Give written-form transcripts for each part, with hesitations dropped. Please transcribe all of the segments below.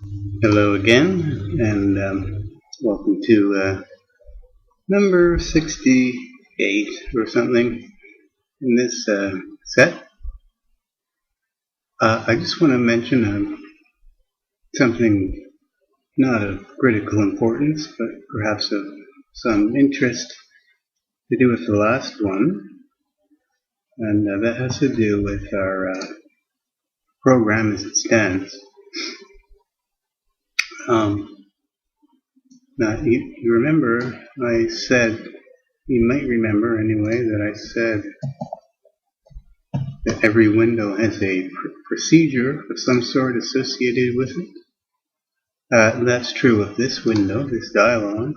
Hello again, and welcome to number 68 or something in this set. I just want to mention something not of critical importance, but perhaps of some interest to do with the last one, and that has to do with our program as it stands. Now, you remember I said, you might remember anyway, that I said that every window has a procedure of some sort associated with it. That's true of this window, this dialog.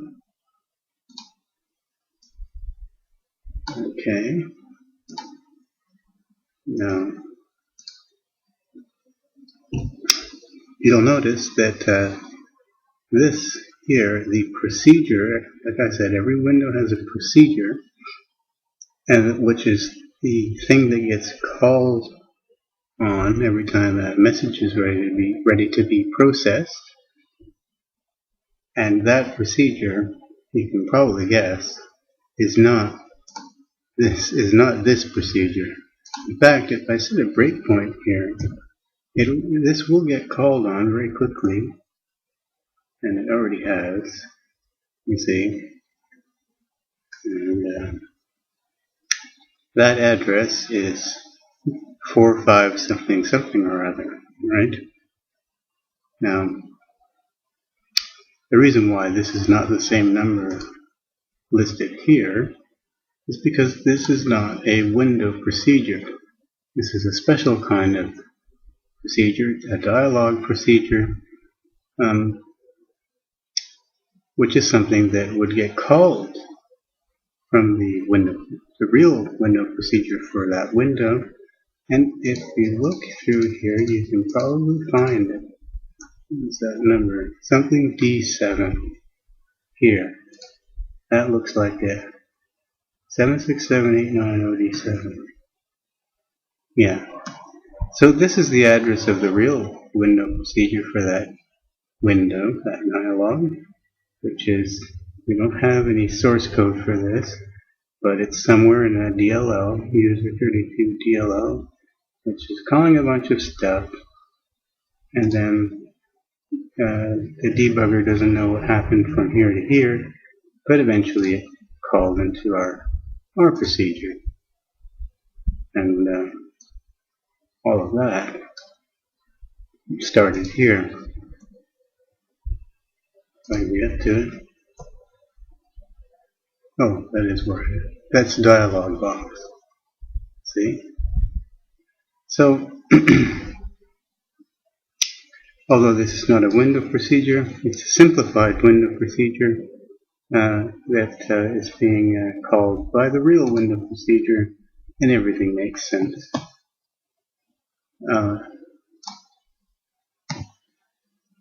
Okay. Now, you'll notice that this here, the procedure, like I said, every window has a procedure, and which is the thing that gets called on every time a message is ready to be processed. And that procedure, you can probably guess, is not this procedure. In fact, if I set a breakpoint here, this will get called on very quickly, and it already has, you see. And that address is 45 something something or other, right? Now, the reason why this is not the same number listed here is because this is not a window procedure. This is a special kind of procedure, a dialog procedure, which is something that would get called from the window, the real window procedure for that window. And if you look through here, you can probably find it. What's that number? Something D7 here. That looks like it. 76789OD7. Yeah. So this is the address of the real window procedure for that window, that dialog, which is, we don't have any source code for this, but it's somewhere in a DLL, user32 DLL, which is calling a bunch of stuff, and then the debugger doesn't know what happened from here to here, but eventually it called into our procedure. And all of that started here. If I can get to it. Oh, that is where it is. That's DialogBox. See? So, although this is not a window procedure, it's a simplified window procedure that is being called by the real window procedure, and everything makes sense.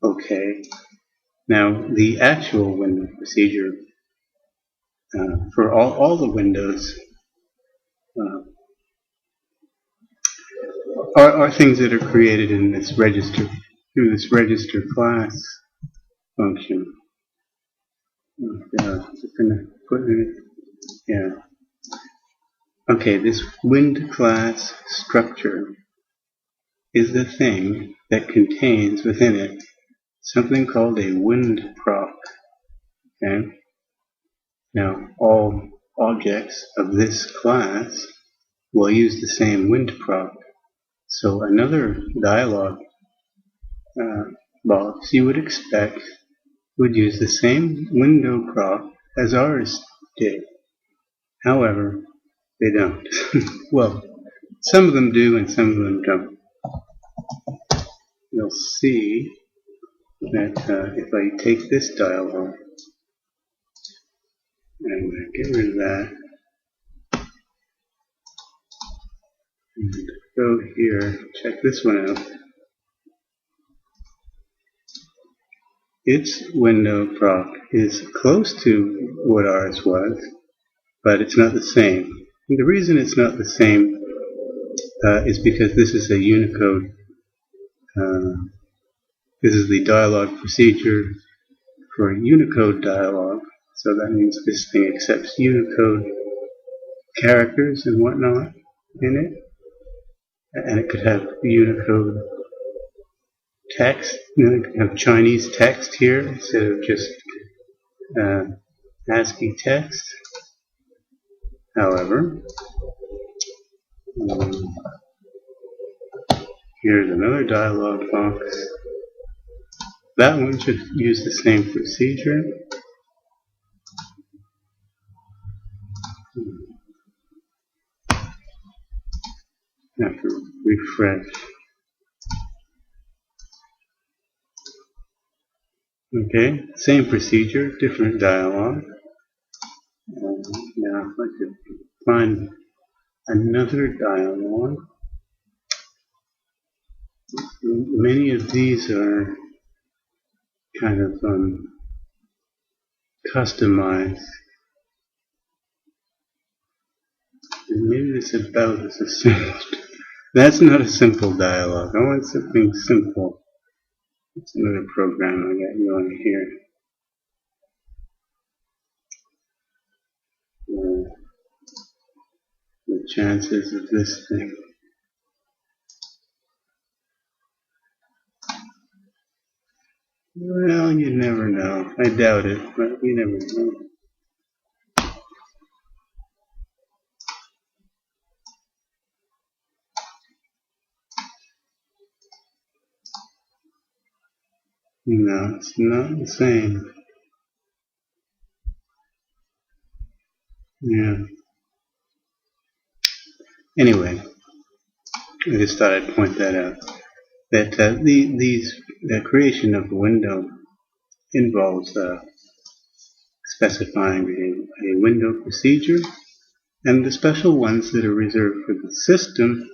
Okay, now the actual window procedure for all the windows are things that are created in this register, through this register class function. Just gonna put it, yeah. Okay, this wind class structure is the thing that contains within it something called a wind proc. Okay? Now, all objects of this class will use the same wind proc. So another dialog box you would expect would use the same window proc as ours did. However, they don't. Well, some of them do and some of them don't. You'll see that if I take this dialog and get rid of that, and go here, check this one out. Its window proc is close to what ours was, but it's not the same. And the reason it's not the same is because this is a Unicode This is the dialog procedure for Unicode dialog. So that means this thing accepts Unicode characters and whatnot in it. And it could have Unicode text. It could have Chinese text here instead of just ASCII text. However, here's another dialog box. That one should use the same procedure. Have to refresh. Okay, same procedure, different dialog. Now if I could find another dialog. Many of these are kind of customized. And maybe this about is a simple. That's not a simple dialog. I want something simple. It's another program I got going here. The chances of this thing. Well, you never know. I doubt it, but you never know. No, it's not the same. Yeah. Anyway, I just thought I'd point that out. That the creation of a window involves specifying a window procedure, and the special ones that are reserved for the system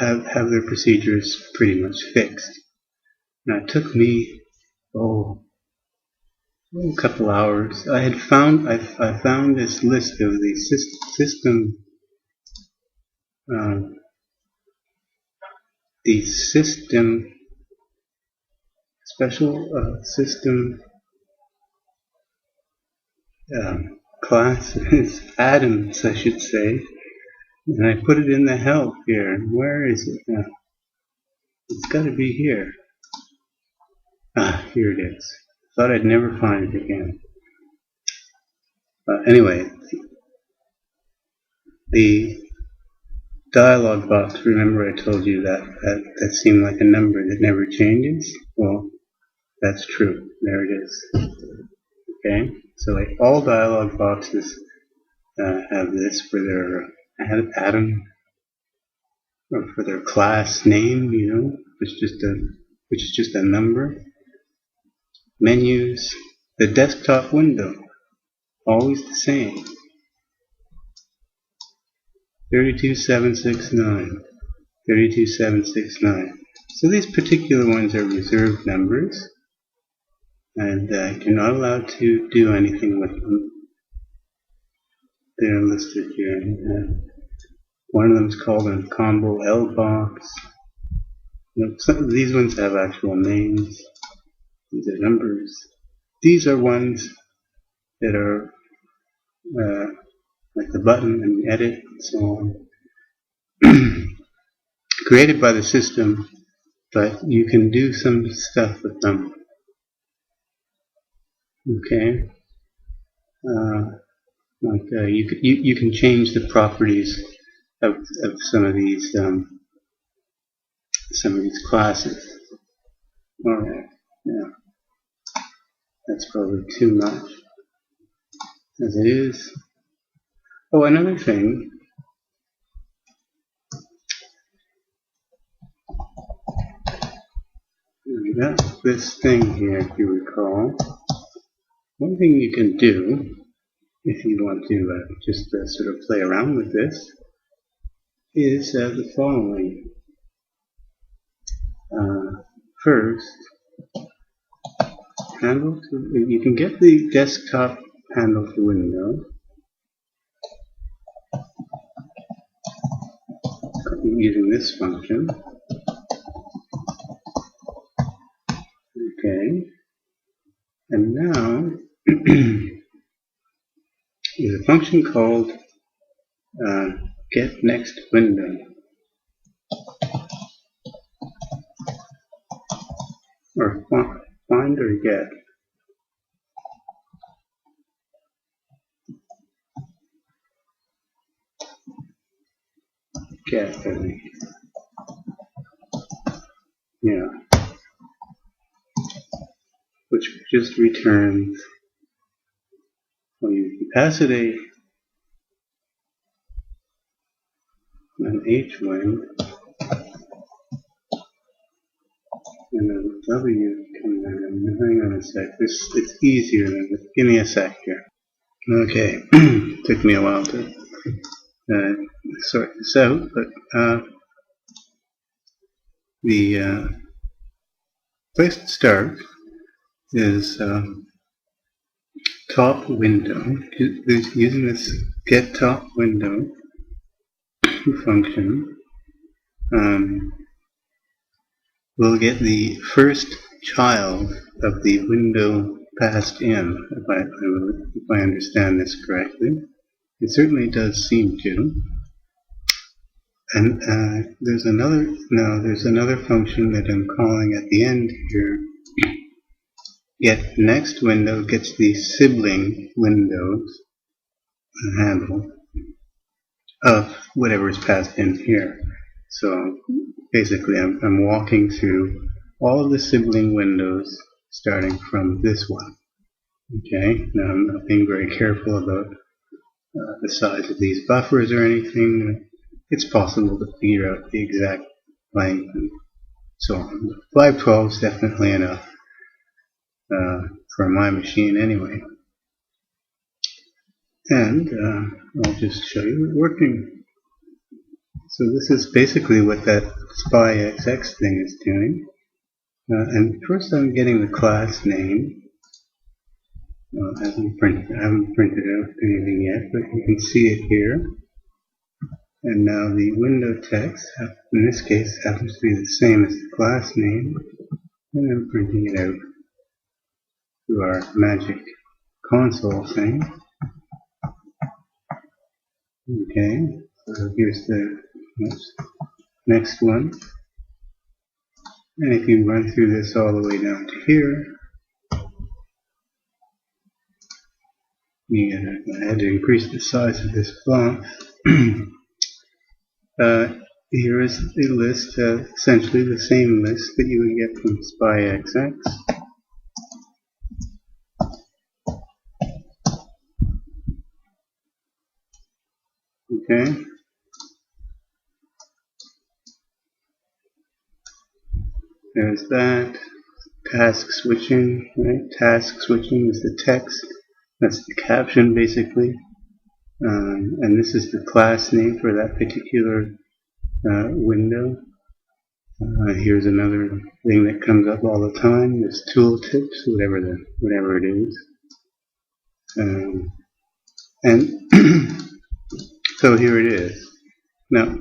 have their procedures pretty much fixed. Now it took me a couple hours. I found this list of the system special system classes, atoms I should say, and I put it in the help here. Where is it now? It's got to be here. Here it is. Thought I'd never find it again. Anyway, the dialog box, remember I told you that seemed like a number that never changes? Well, that's true. There it is. Okay, so like all dialog boxes have this for their atom, or for their class name, which is just a number. Menus, the desktop window, always the same. 32769, 32769. So these particular ones are reserved numbers, and you're not allowed to do anything with them. They're listed here. One of them is called a combo L box. Some of these ones have actual names. These are numbers. These are ones that are like the button and edit and so on. Created by the system, but you can do some stuff with them. Okay. You can change the properties of some of these classes. All right. Yeah. That's probably too much as it is. Oh, another thing. We got this thing here, if you recall. One thing you can do, if you want to just sort of play around with this, is the following. First, handle to, you can get the desktop handle to window using this function. Okay, and now there's a function called get next window, or find or get. Get, I think. Yeah. Which just returns, when you pass it an h-wing, and a w command. Hang on a sec. It's easier than this. Give me a sec here. Okay. Took me a while to sort this out, but the place to start is top window. Using this get top window function, we'll get the first child of the window passed in, if I understand this correctly. It certainly does seem to. And there's another function that I'm calling at the end here. Get next window gets the sibling windows handle of whatever is passed in here. So basically I'm walking through all of the sibling windows starting from this one. Okay, now I'm not being very careful about the size of these buffers or anything. It's possible to figure out the exact length and so on. 512 is definitely enough for my machine anyway. And I'll just show you it working. So this is basically what that spyxx thing is doing. And first I'm getting the class name. I haven't printed out anything yet, but you can see it here. And now the window text, in this case, happens to be the same as the class name. And I'm printing it out through our magic console thing. Okay, so here's the next one. And if you run through this all the way down to here, I had to increase the size of this block. Here is a list, essentially the same list that you would get from spyxx. Okay. There's that. Task switching, right? Task switching is the text. That's the caption, basically. And this is the class name for that particular window. Here's another thing that comes up all the time. This tooltips, whatever it is. And so here it is. Now,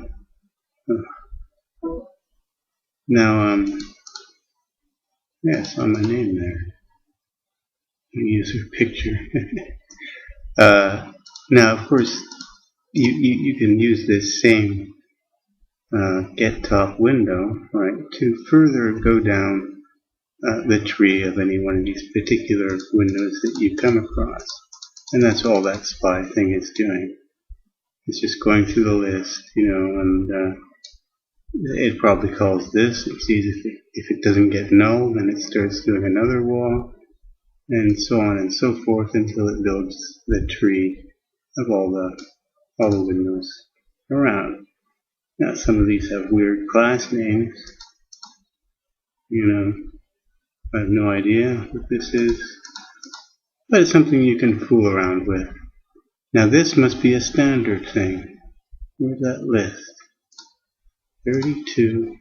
yeah, I saw my name there. User picture. Now, of course, you can use this same get top window, right, to further go down the tree of any one of these particular windows that you come across. And that's all that spy thing is doing. It's just going through the list, and it probably calls this. It sees if it doesn't get null, then it starts doing another wall, and so on and so forth until it builds the tree of all the windows around. Now some of these have weird class names. I have no idea what this is, but it's something you can fool around with. Now this must be a standard thing. Where's that list? 32.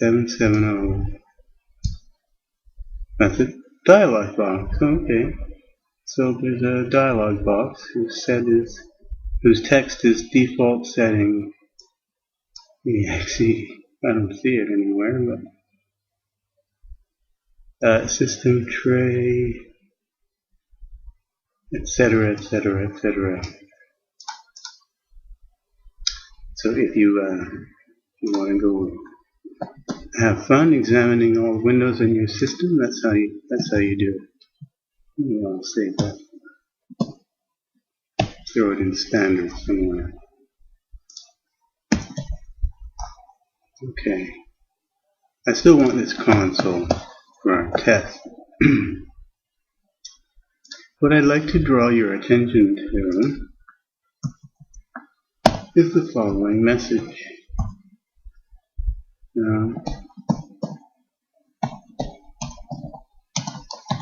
$770. That's a dialog box. Okay. So there's a dialog box whose set is whose text is default setting exe. I don't see it anywhere, but system tray, etc., etc., etc. So if you want to go have fun examining all windows in your system, that's how you do it. I'll save that. Throw it in standard somewhere. Okay. I still want this console for our test. What I'd like to draw your attention to is the following message.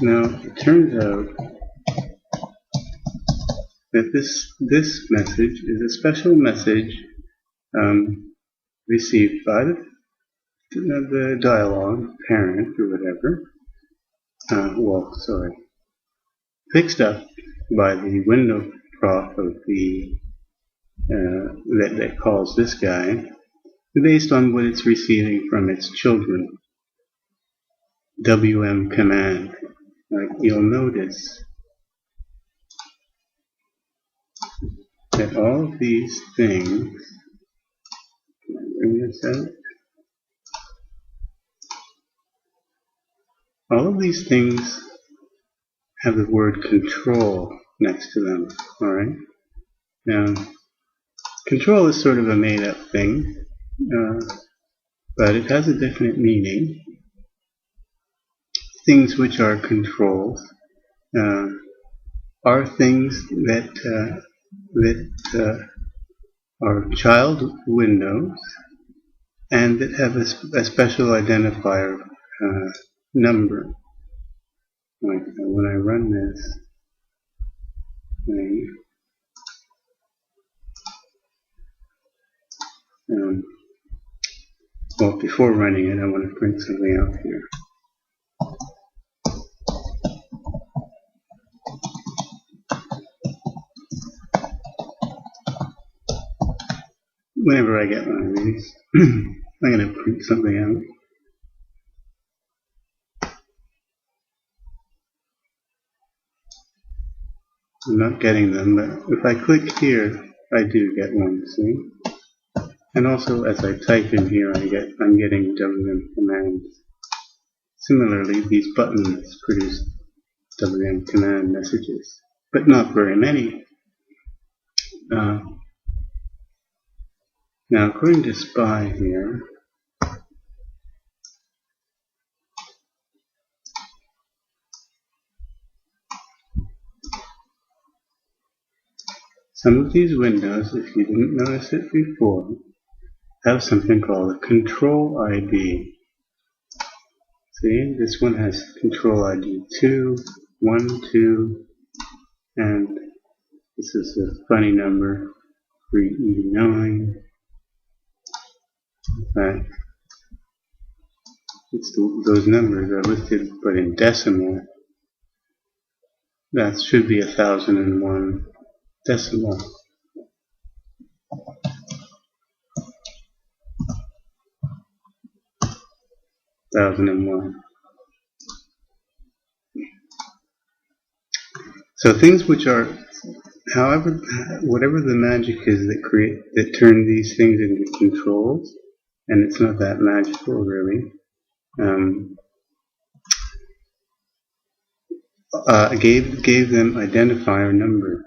Now it turns out that this message is a special message received by the dialog parent or whatever. Fixed up by the window prof of the that calls this guy, based on what it's receiving from its children. WM command. You'll notice that all of these things, can I bring this out? All of these things have the word control next to them, alright? Now, control is sort of a made-up thing, but it has a definite meaning. Things which are controls are things that are child windows and that have a special identifier number. Like when I run this thing, well, before running it, I want to print something out here. Whenever I get one of these, I'm going to print something out. I'm not getting them, but if I click here, I do get one, see? And also, as I type in here, I'm getting WM commands. Similarly, these buttons produce WM command messages, but not very many. Now, according to Spy here, some of these windows, if you didn't notice it before, have something called a control ID. See, this one has control ID 2, 1, 2, and this is a funny number, 389. In fact, those numbers are listed, but in decimal. That should be 1001 decimal. So things which are, whatever the magic is that turn these things into controls, and it's not that magical really, gave them identifier numbers.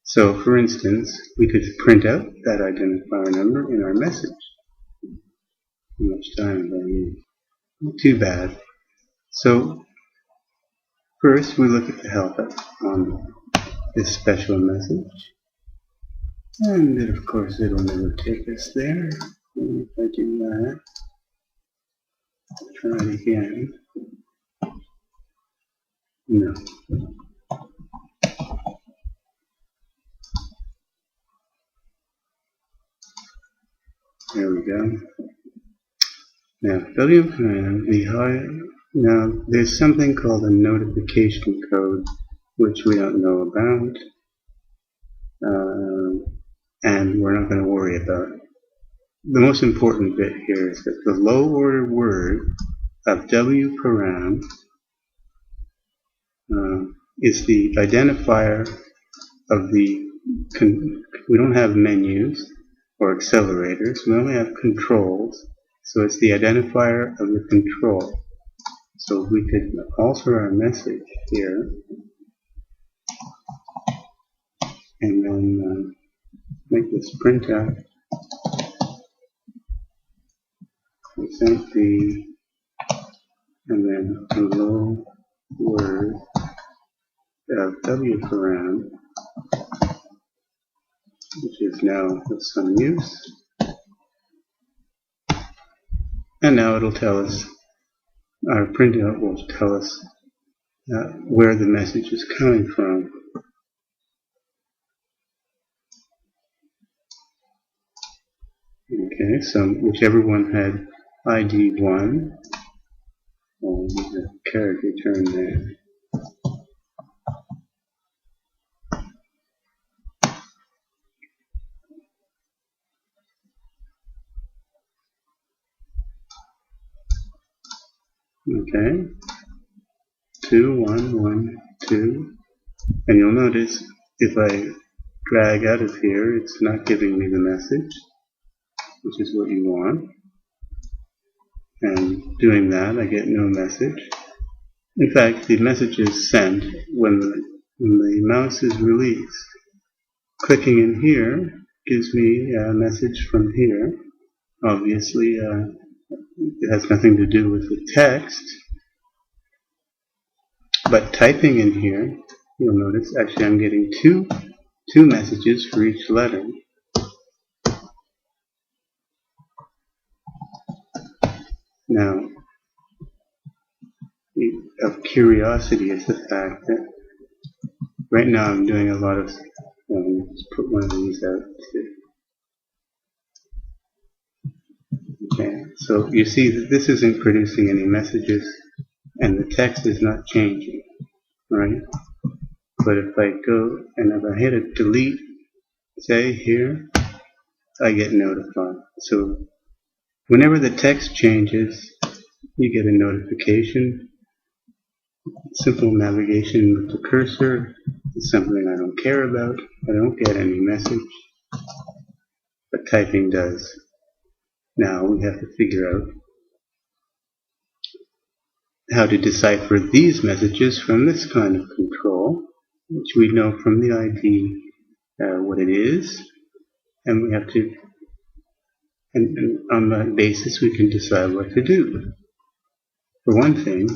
So for instance, we could print out that identifier number in our message. How much time have I used? Not too bad. So first we look at the help on this special message. And then of course it'll never take us there. And if I do that, try it again. No. There we go. Now, WM command, now there's something called a notification code, which we don't know about. and we're not going to worry about it. The most important bit here is that the low order word of W param is the identifier of the, we don't have menus or accelerators, we only have controls, so it's the identifier of the control. So we could alter our message here, and then make this print out. Percent D, and then hello word of W param, which is now of some use. And now it'll tell us, our printout will tell us where the message is coming from. Okay, so whichever one had ID 1, we'll use a character return there. Okay, 2, 1, 1, 2, and you'll notice if I drag out of here, it's not giving me the message, which is what you want. And doing that, I get no message. In fact, the message is sent when the mouse is released. Clicking in here gives me a message from here. Obviously, it has nothing to do with the text. But typing in here, you'll notice actually I'm getting two messages for each letter. Now, of curiosity is the fact that right now I'm doing a lot of, let's put one of these out too. Okay, so you see that this isn't producing any messages and the text is not changing, right? But if I go and if I hit a delete, say here, I get notified. So whenever the text changes, you get a notification. Simple navigation with the cursor is something I don't care about. I don't get any message, but typing does. Now we have to figure out how to decipher these messages from this kind of control, which we know from the ID what it is, and we have to, and on that basis we can decide what to do. For one thing,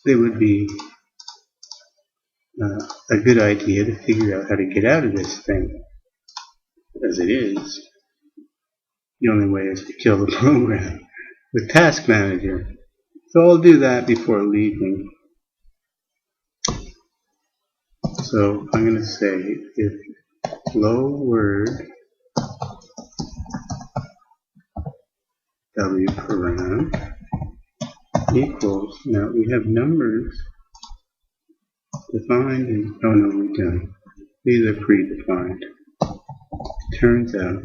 it would be a good idea to figure out how to get out of this thing. As it is, the only way is to kill the program with Task Manager. So I'll do that before leaving. So I'm going to say if low word W param equals, now we have numbers defined and, oh no we don't. These are predefined. Turns out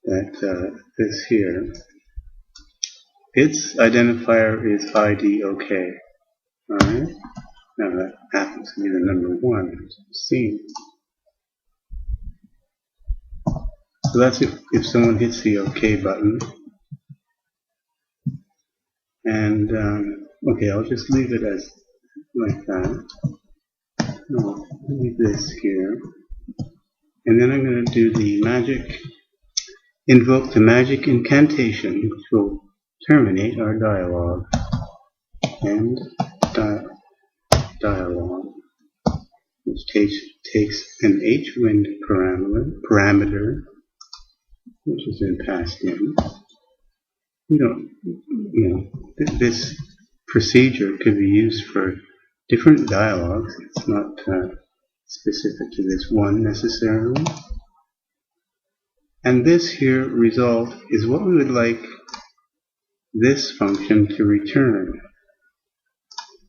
that this here, its identifier is ID OK. Alright? Now that happens to be the number 1, as you've seen. So that's if someone hits the OK button. And, okay, I'll just leave it as like that. I'll leave this here. And then I'm going to do the magic, invoke the magic incantation, which will terminate our dialog. And dialog, which takes an hwind parameter, which has been passed in. This procedure could be used for different dialogues. It's not specific to this one necessarily. And this here result is what we would like this function to return.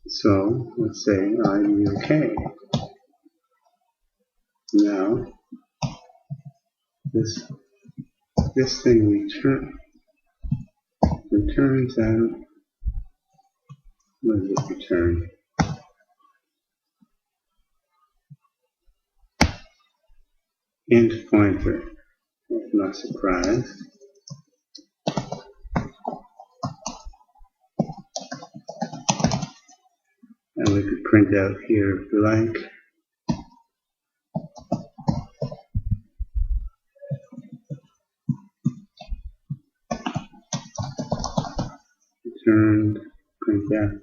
So let's say ID OK. Now this thing returns out. What does it return? Int pointer. I'm not surprised. And we could print out here if we like. Returned, print out.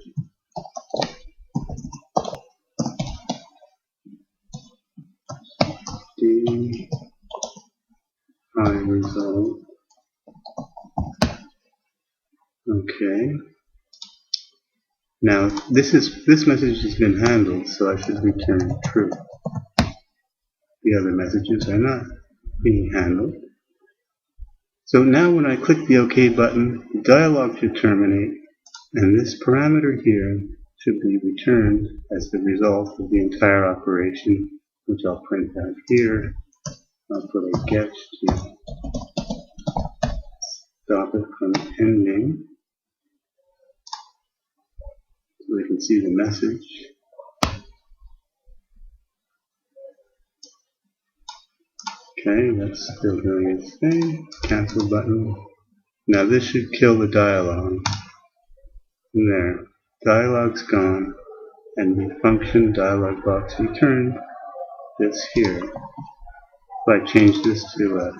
Result. Okay. Now this message has been handled, so I should return true. The other messages are not being handled. So now when I click the OK button, the dialog should terminate, and this parameter here should be returned as the result of the entire operation, which I'll print out here. I'll put a get to stop it from ending, so we can see the message. Okay, that's still doing its thing. Cancel button. Now this should kill the dialog. And there, dialog's gone, and the function DialogBox returned this here. If I change this to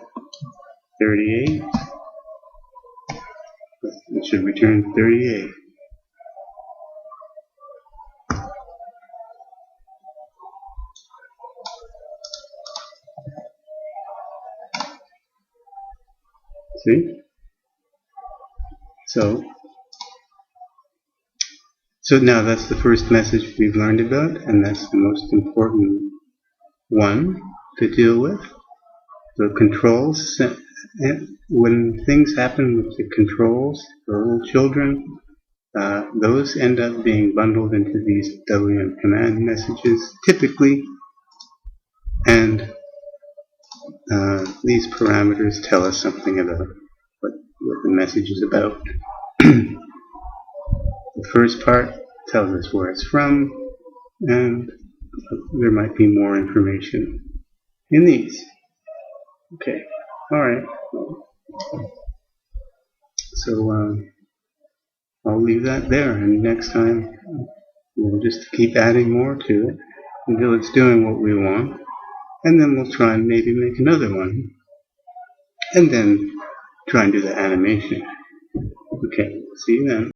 38, it should return 38. See? So now that's the first message we've learned about, and that's the most important one to deal with. The controls, when things happen with the controls for little children, those end up being bundled into these WM command messages typically, and these parameters tell us something about what the message is about. The first part tells us where it's from, and there might be more information in these. Okay, alright. So I'll leave that there, and next time we'll just keep adding more to it until it's doing what we want, and then we'll try and maybe make another one, and then try and do the animation. Okay, see you then.